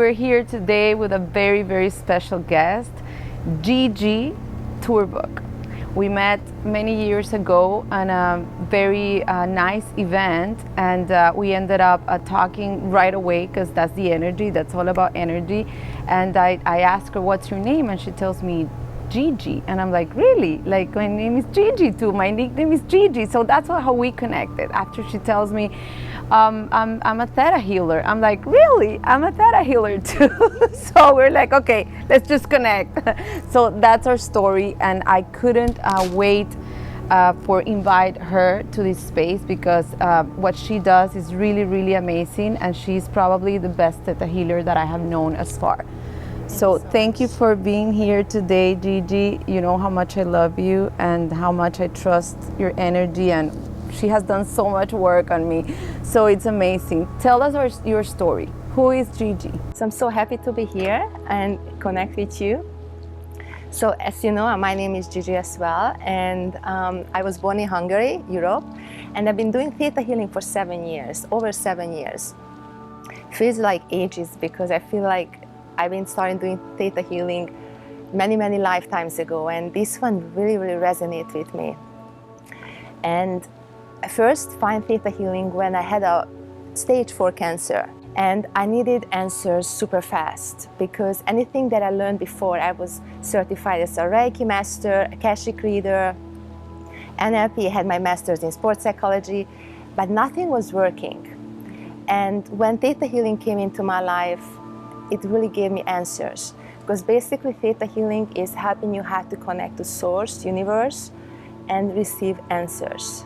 we're here today with a very, very special guest, Gigi Turbock. We met many years ago on a very nice event, and we ended up talking right away because that's the energy, that's all about energy. And I asked her, what's your name? And she tells me, Gigi. And I'm like, really? Like, my name is Gigi too. My nickname is Gigi. So that's how we connected. After she tells me, I'm a theta healer. I'm like, really? I'm a theta healer too. So we're like, okay, let's just connect. So that's our story, and I couldn't wait for invite her to this space because what she does is really, really amazing, and she's probably the best theta healer that I have known as far. So thank you for being here today, Gigi. You know how much I love you and how much I trust your energy, and she has done so much work on me. So it's amazing. Tell us your story. Who is Gigi? So I'm so happy to be here and connect with you. So as you know, my name is Gigi as well, and I was born in Hungary, Europe, and I've been doing theta healing for 7 years, over 7 years. Feels like ages because I feel like I've been starting doing theta healing many, many lifetimes ago, and this one really, really resonates with me. And I first find theta healing when I had a stage 4 cancer, and I needed answers super fast because anything that I learned before, I was certified as a Reiki master, Akashic reader, NLP, I had my master's in sports psychology, but nothing was working. And when theta healing came into my life, it really gave me answers, because basically theta healing is helping you how to connect to source, universe, and receive answers.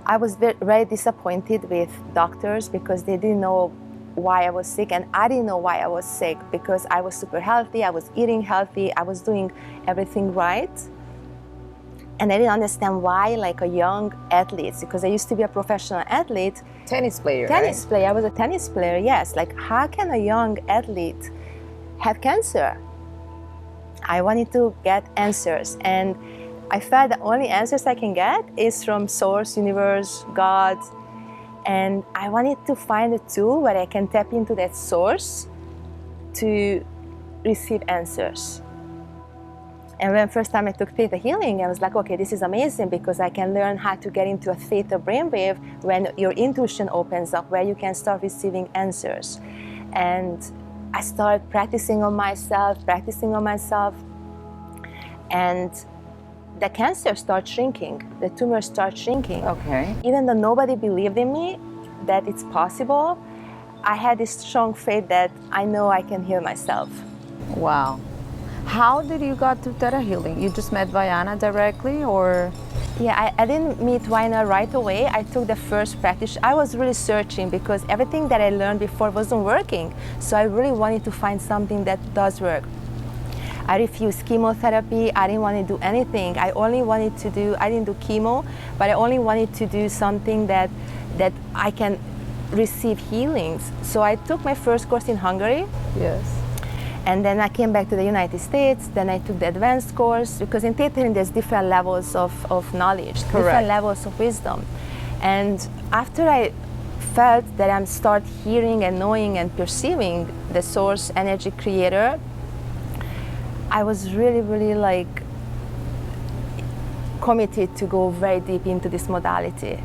I was very disappointed with doctors because they didn't know why I was sick, and I didn't know why I was sick because I was super healthy, I was eating healthy, I was doing everything right. And I didn't understand why, like a young athlete, because I used to be a professional athlete. Tennis player, Tennis right? player, I was a tennis player, yes. Like, how can a young athlete have cancer? I wanted to get answers, and I felt the only answers I can get is from source, universe, God. And I wanted to find a tool where I can tap into that source to receive answers. And when first time I took theta healing, I was like, okay, this is amazing because I can learn how to get into a theta brainwave when your intuition opens up, where you can start receiving answers. And I started practicing on myself, and the cancer started shrinking, the tumor started shrinking. Okay. Even though nobody believed in me that it's possible, I had this strong faith that I know I can heal myself. Wow. How did you got to theta healing? You just met Vianna directly, or? Yeah, I didn't meet Vianna right away. I took the first practice. I was really searching because everything that I learned before wasn't working. So I really wanted to find something that does work. I refused chemotherapy. I didn't want to do anything. I didn't do chemo, but I only wanted to do something that I can receive healings. So I took my first course in Hungary. Yes. And then I came back to the United States, then I took the advanced course, because in theta healing there's different levels of knowledge, Correct. Different levels of wisdom. And after I felt that I'm start hearing and knowing and perceiving the source energy creator, I was really, really like committed to go very deep into this modality.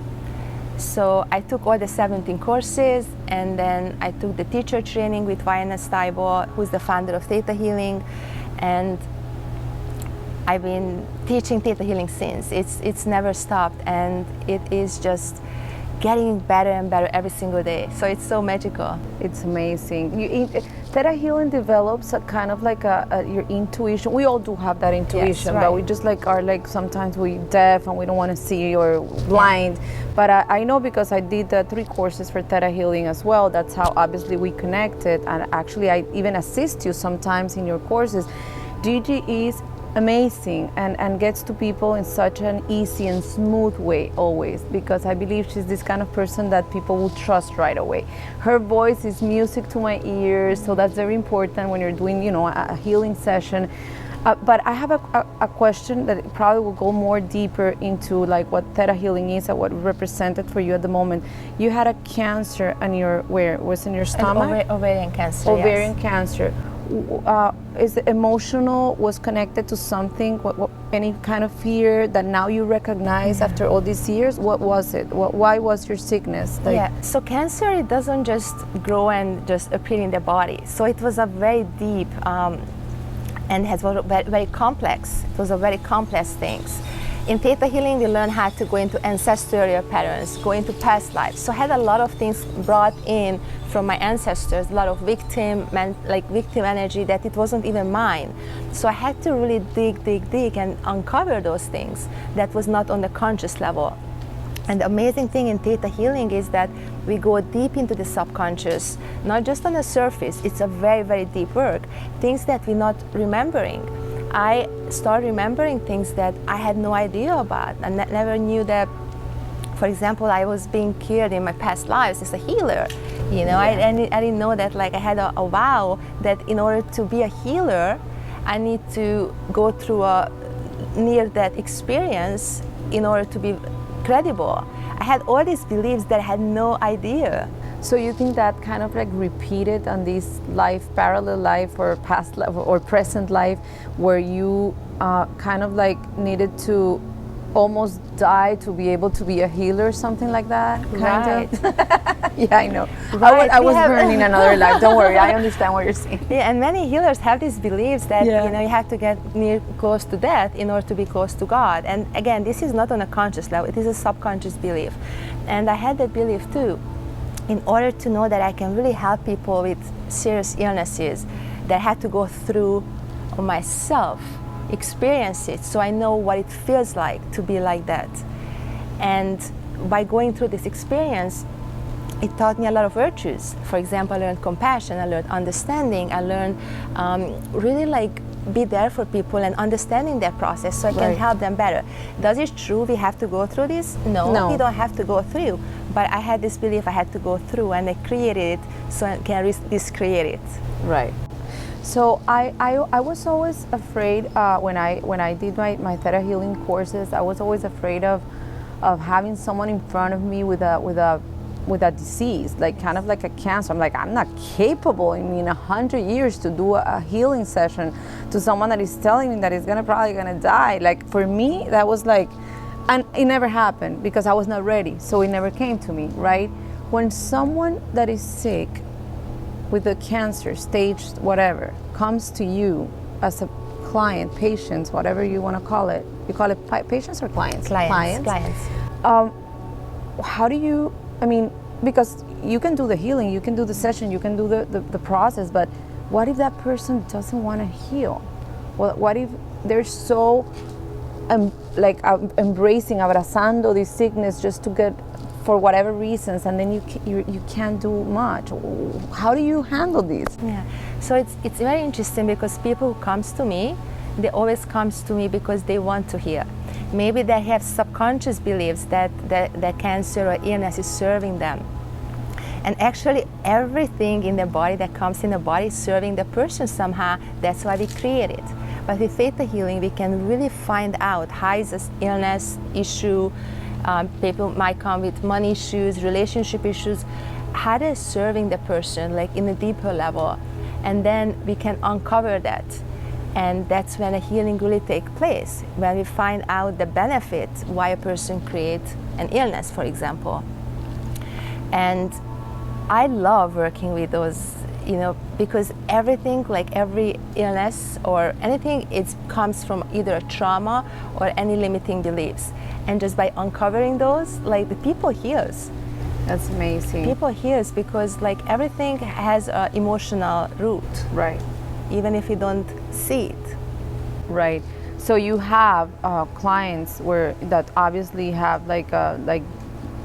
So I took all the 17 courses, and then I took the teacher training with Vianna Stibor, who's the founder of Theta Healing, and I've been teaching Theta Healing since. It's never stopped, and it is just getting better and better every single day. So it's so magical. It's amazing. Theta healing develops a kind of like your intuition. We all do have that intuition, right. But we just like are like sometimes we deaf and we don't want to see or blind. But I know because I did the 3 courses for Theta healing as well. That's how obviously we connected, and actually I even assist you sometimes in your courses. Gigi is amazing and gets to people in such an easy and smooth way always, because I believe she's this kind of person that people will trust right away. Her voice is music to my ears, so that's very important when you're doing, a healing session. But I have a question that probably will go more deeper into like what Theta Healing is and what represented for you at the moment. You had a cancer on your, where? Was in your stomach? Ovarian cancer. Ovarian yes. cancer. Is it emotional, was connected to something, any kind of fear that now you recognize after all these years? What was it? Why was your sickness? Like, Yeah, so cancer, it doesn't just grow and just appear in the body. So it was a very deep and has very, very complex. It was a very complex things. In Theta Healing, we learn how to go into ancestral patterns, go into past lives. So I had a lot of things brought in from my ancestors, a lot of victim energy that it wasn't even mine. So I had to really dig and uncover those things that was not on the conscious level. And the amazing thing in Theta Healing is that we go deep into the subconscious, not just on the surface. It's a very, very deep work, things that we're not remembering. I started remembering things that I had no idea about and never knew that, for example, I was being cured in my past lives as a healer. You know, Yeah. I didn't know that, like I had a vow that in order to be a healer, I need to go through a near-death experience in order to be credible. I had all these beliefs that I had no idea. so you think that kind of like repeated on this life, parallel life or past life or present life, where you kind of like needed to almost die to be able to be a healer, something like that? Kind of? Yeah, I know. Right, I we was have- burning another life. Don't worry, I understand what you're saying. Yeah, and many healers have these beliefs that Yeah. you know you have to get near close to death in order to be close to God. And again, this is not on a conscious level; it is a subconscious belief. And I had that belief too. In order to know that I can really help people with serious illnesses, that I had to go through myself, experience it, so I know what it feels like to be like that. And by going through this experience, it taught me a lot of virtues. For example, I learned compassion, I learned understanding, I learned really like be there for people and understanding their process so I can Right. help them better. Does it true we have to go through this? No, we don't have to go through. But I had this belief I had to go through, and I created it so I can recreate it. Right. So I was always afraid when I did my Theta Healing courses. I was always afraid of having someone in front of me with a disease, like kind of like a cancer. I'm like, I'm not capable in 100 years to do a healing session to someone that is telling me that it's probably gonna die. Like for me, that was like, and it never happened because I was not ready. So it never came to me, right? When someone that is sick with a cancer stage, whatever, comes to you as a client, patients, whatever you want to call it. You call it patients or clients? Clients. How do you, I mean, because you can do the healing, you can do the session, you can do the process, but what if that person doesn't want to heal? Well, what if they're so embracing, abrazando this sickness just to get, for whatever reasons, and then you can't do much? How do you handle this? Yeah, so it's very interesting because people who comes to me, they always comes to me because they want to heal. Maybe they have subconscious beliefs that cancer or illness is serving them. And actually everything in the body that comes in the body is serving the person somehow. That's why we create it. But with Theta Healing, we can really find out how is this illness issue. People might come with money issues, relationship issues, how they're serving the person, like in a deeper level. And then we can uncover that. And that's when a healing really takes place, when we find out the benefit why a person creates an illness, for example. And I love working with those, because everything, like every illness or anything, it comes from either a trauma or any limiting beliefs. And just by uncovering those, like the people heals. That's amazing. People heals because like everything has an emotional root. Right. Even if you don't see it. Right. So you have clients that obviously have like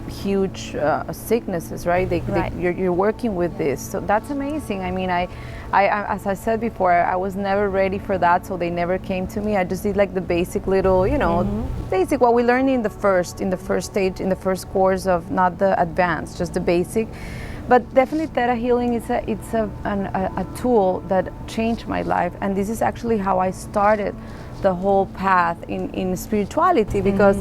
huge sicknesses, right? Right. You're working with this, so that's amazing. I mean, I as I said before, I was never ready for that, so they never came to me. I just did like the basic little, basic what we learned in the first stage, in the first course of, not the advanced, just the basic. But definitely Theta Healing is a tool that changed my life, and this is actually how I started the whole path in spirituality, because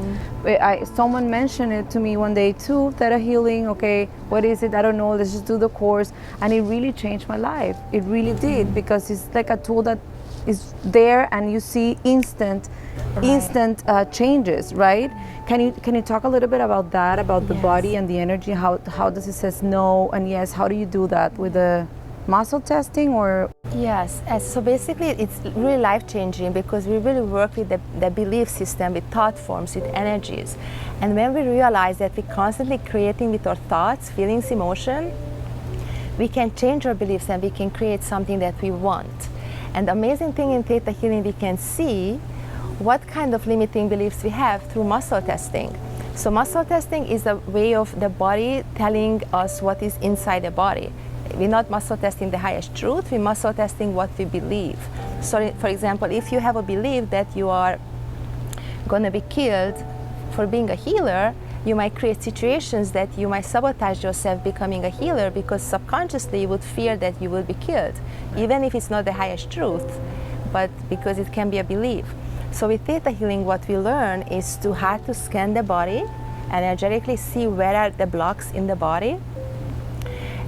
someone mentioned it to me one day too. Theta Healing, okay, what is it? I don't know, let's just do the course. And it really changed my life. It really did, because it's like a tool that is there and you see instant changes, right? Can you talk a little bit about that, about the body and the energy? How does it says no and yes? How do you do that with the muscle testing? Or Yes, so basically it's really life-changing, because we really work with the belief system, with thought forms, with energies. And when we realize that we're constantly creating with our thoughts, feelings, emotion, we can change our beliefs and we can create something that we want. And the amazing thing in Theta Healing, we can see what kind of limiting beliefs we have through muscle testing. So muscle testing is a way of the body telling us what is inside the body. We're not muscle testing the highest truth, we're muscle testing what we believe. So for example, if you have a belief that you are going to be killed for being a healer, you might create situations that you might sabotage yourself becoming a healer, because subconsciously you would fear that you will be killed, even if it's not the highest truth, but because it can be a belief. So with Theta Healing, what we learn is to how to scan the body, energetically see where are the blocks in the body,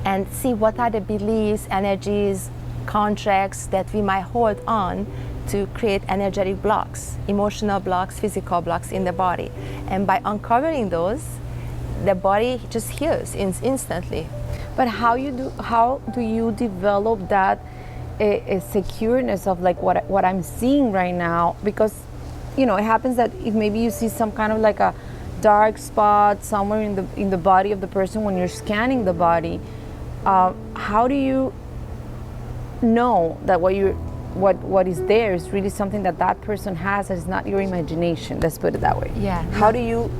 and see what are the beliefs, energies, contracts that we might hold on to create energetic blocks, emotional blocks, physical blocks in the body. And by uncovering those, the body just heals instantly. but how do you develop that a secureness of like what I'm seeing right now? Because it happens that if maybe you see some kind of like a dark spot somewhere in the body of the person when you're scanning the body, how do you know that what is there is really something that person has, and it's not your imagination? Let's put it that way. Yeah. How do you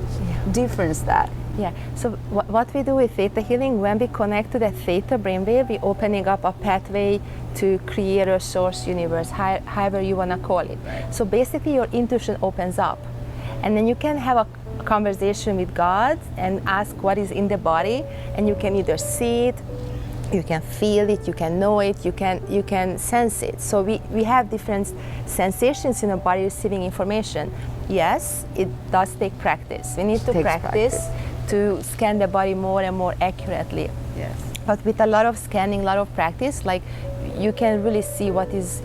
difference that? Yeah, so what we do with Theta Healing, when we connect to the Theta brainwave, we're opening up a pathway to creator, source, universe, however you want to call it. So basically your intuition opens up, and then you can have a conversation with God and ask what is in the body, and you can either see it, you can feel it, you can know it, you can sense it. So we have different sensations in our body receiving information. Yes, it does take practice. We need to practice to scan the body more and more accurately. Yes. But with a lot of scanning, a lot of practice, like you can really see what is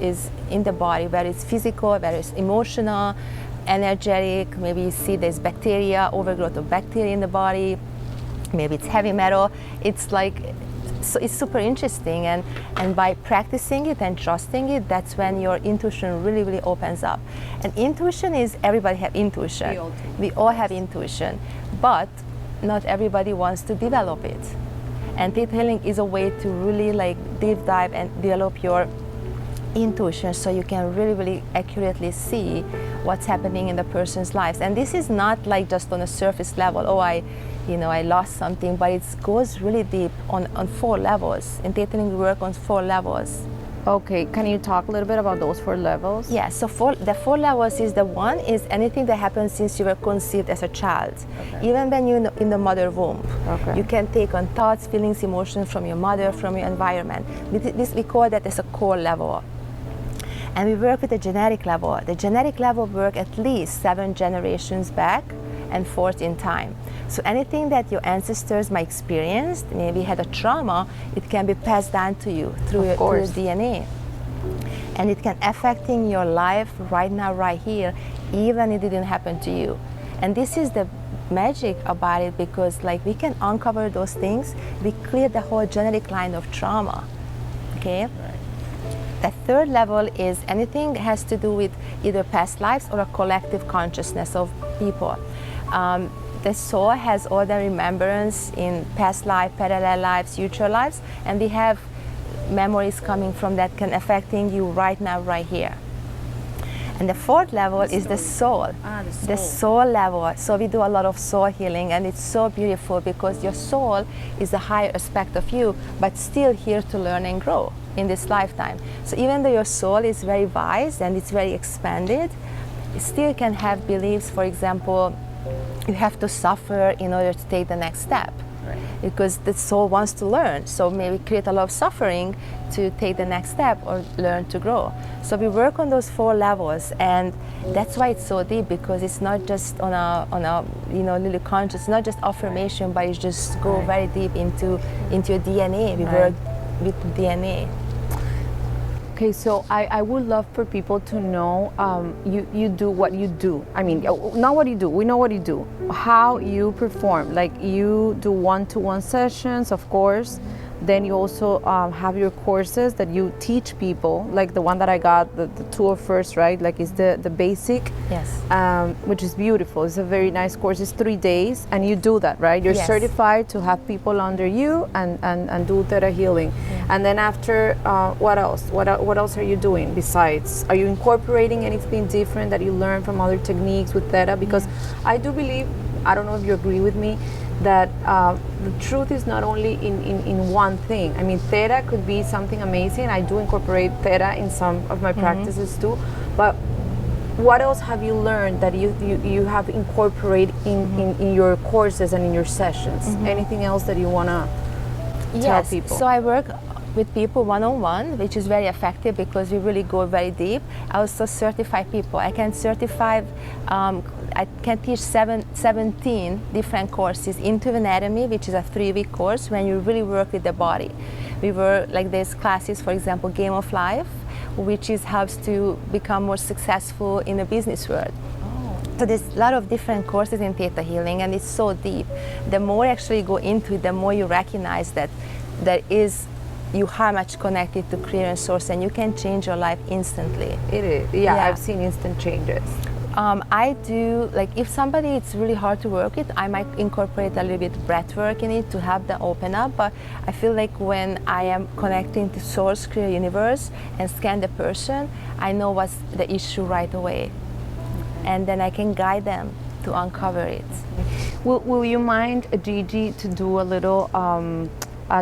in the body, whether it's physical, whether it's emotional, energetic. Maybe you see there's bacteria, overgrowth of bacteria in the body. Maybe it's heavy metal. It's like, so it's super interesting, and by practicing it and trusting it, that's when your intuition really, really opens up. And intuition is, everybody have intuition. We all have intuition, but not everybody wants to develop it. And Theta Healing is a way to really like deep dive and develop your intuition, so you can really, really accurately see what's happening in the person's lives. And this is not like just on a surface level, oh, I lost something, but it goes really deep on 4 levels. In Theta Healing, we work on 4 levels. Okay, can you talk a little bit about those 4 levels? Yeah, so the 4 levels is, the one is anything that happens since you were conceived as a child. Okay. Even when you're in the mother womb. Okay. You can take on thoughts, feelings, emotions from your mother, from your environment. We call that as a core level. And we work with the genetic level. The genetic level work at least 7 generations back and forth in time. So anything that your ancestors might experience, maybe had a trauma, it can be passed down to you through your DNA. And it can affecting your life right now, right here, even if it didn't happen to you. And this is the magic about it, because like we can uncover those things, we clear the whole genetic line of trauma, okay? The 3rd level is anything that has to do with either past lives or a collective consciousness of people. The soul has all the remembrance in past life, parallel lives, future lives, and we have memories coming from that can affecting you right now, right here. And the 4th level is the soul. The soul level. So we do a lot of soul healing, and it's so beautiful because your soul is a higher aspect of you, but still here to learn and grow in this lifetime. So even though your soul is very wise and it's very expanded, it still can have beliefs. For example, you have to suffer in order to take the next step. because the soul wants to learn. So maybe create a lot of suffering to take the next step or learn to grow. So we work on those 4 levels, and that's why it's so deep, because it's not just on a little conscious, it's not just affirmation, but it's just go very deep into your DNA. We work with DNA. Okay, so I would love for people to know you do what you do. I mean, not what you do, we know what you do. How you perform, like you do one-to-one sessions, of course. Then you also have your courses that you teach people, like the one that I got, the tour first, right? Like it's the basic, Yes. Which is beautiful. It's a very nice course. It's 3 days, and you do that, right? You're Yes. certified to have people under you and do theta healing. And then after, what else? What else are you doing besides? Are you incorporating anything different that you learn from other techniques with theta? Because I do believe, I don't know if you agree with me, that the truth is not only in one thing. I mean, theta could be something amazing. I do incorporate theta in some of my practices too. But what else have you learned that you have incorporated in your courses and in your sessions? Anything else that you want to tell people? So I work with people one-on-one, which is very effective because we really go very deep. I also certify people. I can certify, I can teach 17 different courses into anatomy, which is a 3-week course when you really work with the body. We were like there's classes, for example, Game of Life, which helps to become more successful in the business world. So there's a lot of different courses in theta healing, and it's so deep. The more actually you go into it, the more you recognize that there is you are much connected to Creator and Source, and you can change your life instantly. It is, yeah. I've seen instant changes. I do, like if somebody it's really hard to work with, I might incorporate a little bit breath work in it to help them open up, but I feel like when I am connecting to Source, Creator, Universe, and scan the person, I know what's the issue right away. And then I can guide them to uncover it. Will you mind, Gigi, to do a little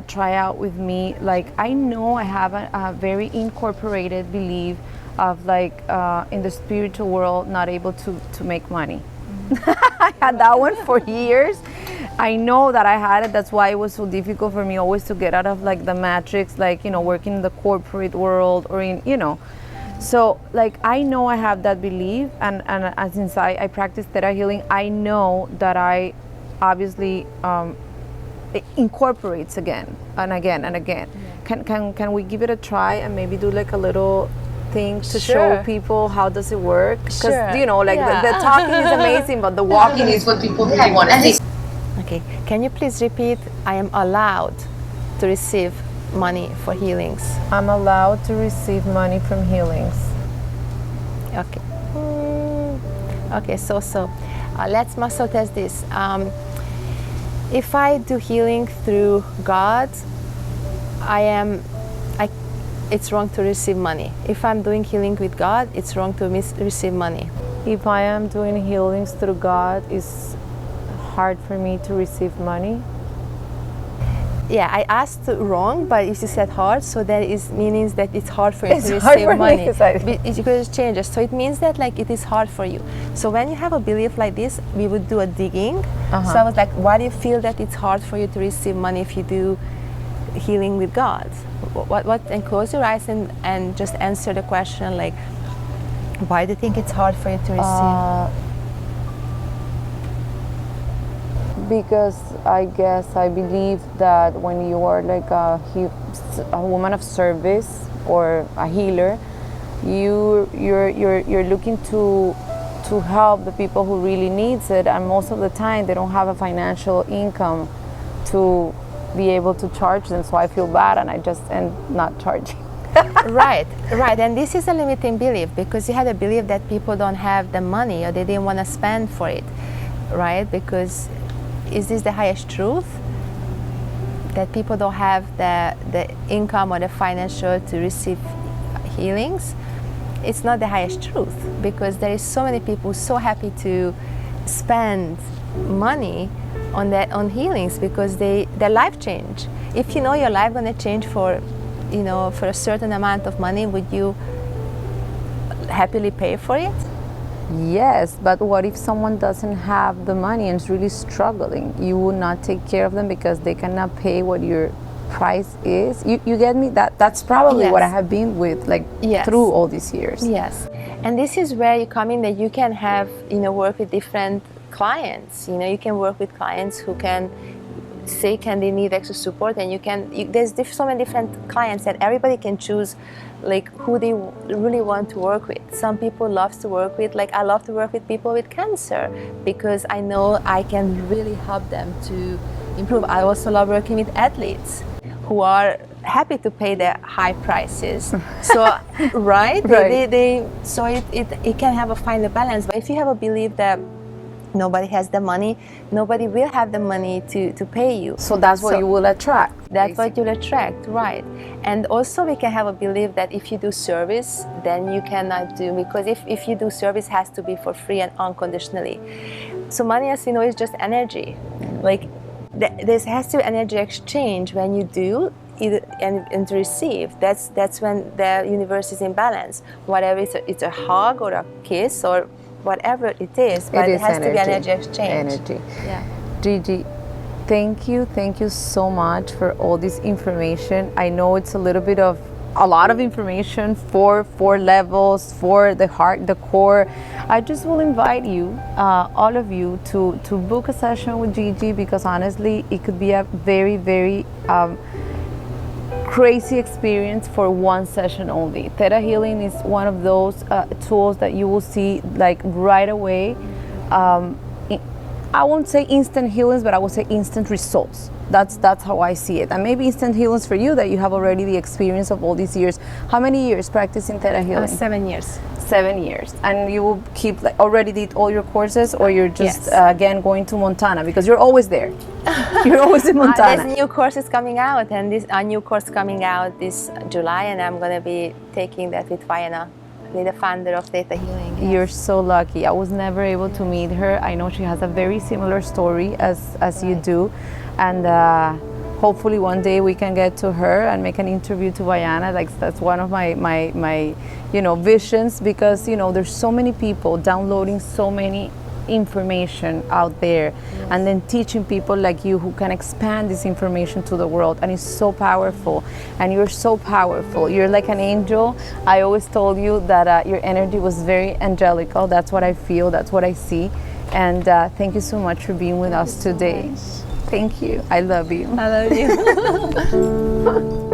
try out with me? Like, I know I have a very incorporated belief of like in the spiritual world not able to make money. I had that one for years. I know that I had it. That's why it was so difficult for me always to get out of like the matrix, like, you know, working in the corporate world or in, you know. So like I know I have that belief, and since I practice theta healing, I know that I obviously it incorporates again and again and again. Can we give it a try and maybe do like a little thing to show people how does it work? Because you know, like the talking is amazing, but the walking is what people really want to see. Okay, can you please repeat? I am allowed to receive money for healings. I'm allowed to receive money from healings. Okay. Okay, so let's muscle test this. If I do healing through God, it's wrong to receive money. If I'm doing healing with God, it's wrong to receive money. If I am doing healings through God, it's hard for me to receive money. Yeah, I asked wrong, but if you said hard, so that is meaning that it's hard for you to receive money. Because it changes. So it means that like it is hard for you. So when you have a belief like this, we would do a digging. So I was like, why do you feel that it's hard for you to receive money if you do healing with God? What? And close your eyes and just answer the question like, why do you think it's hard for you to receive? Because I guess I believe that when you are like a woman of service or a healer, you're looking to help the people who really needs it, and most of the time they don't have a financial income to be able to charge them. So I feel bad, and I just end not charging. Right. And this is a limiting belief, because you had a belief that people don't have the money or they didn't want to spend for it, right? Because is this the highest truth? That people don't have the income or the financial to receive healings? It's not the highest truth, because there is so many people so happy to spend money on healings because their life change. If you know your life gonna change for a certain amount of money, would you happily pay for it? Yes, but what if someone doesn't have the money and is really struggling? You will not take care of them because they cannot pay what your price is. You get me? That's probably what I Yes. have been with, like, Yes. through all these years. Yes, and this is where you come in, that you can have, work with different clients. You can work with clients who can say, can they need extra support, and there's so many different clients that everybody can choose, like, who they really want to work with. Some people love to work with, like, I love to work with people with cancer because I know I can really help them to improve. I also love working with athletes who are happy to pay the high prices. So, right? Right. So it can find a balance. But if you have a belief that nobody has the money, nobody will have the money to pay you. So that's what you will attract. That's what you'll attract, right? And also we can have a belief that if you do service, then you cannot do, because if you do service, it has to be for free and unconditionally. So money, as we know, is just energy. Like, there has to be energy exchange when you do and to receive. That's when the universe is in balance. Whatever it's a hug or a kiss or whatever it is, but it has to be energy exchange. Energy. Yeah. Gigi, thank you so much for all this information. I know it's a lot of information for 4 levels, for the heart, the core. I just will invite you, all of you, to book a session with Gigi, because honestly, it could be a very, very crazy experience for one session only. Theta Healing is one of those tools that you will see, like, right away. I won't say instant healings, but I will say instant results. That's how I see it. And maybe instant healings for you, that you have already the experience of all these years. How many years practicing Theta Healing? 7 years. 7 years. And you will keep, like, already did all your courses, or you're just Yes. Again going to Montana, because you're always there. You're always in Montana. There's new courses coming out, and a new course coming out this July, and I'm going to be taking that with Viana, the founder of Theta Healing. Yes. You're so lucky. I was never able to meet her. I know she has a very similar story as you do, and hopefully one day we can get to her and make an interview to Viana. Like, that's one of my visions, because there's so many people downloading so many information out there, and then teaching people like you who can expand this information to the world, and it's so powerful. And you're so powerful. You're like an angel. I always told you that your energy was very angelical. That's what I feel, that's what I see. And thank you so much for being with us today. Thank you. I love you. I love you.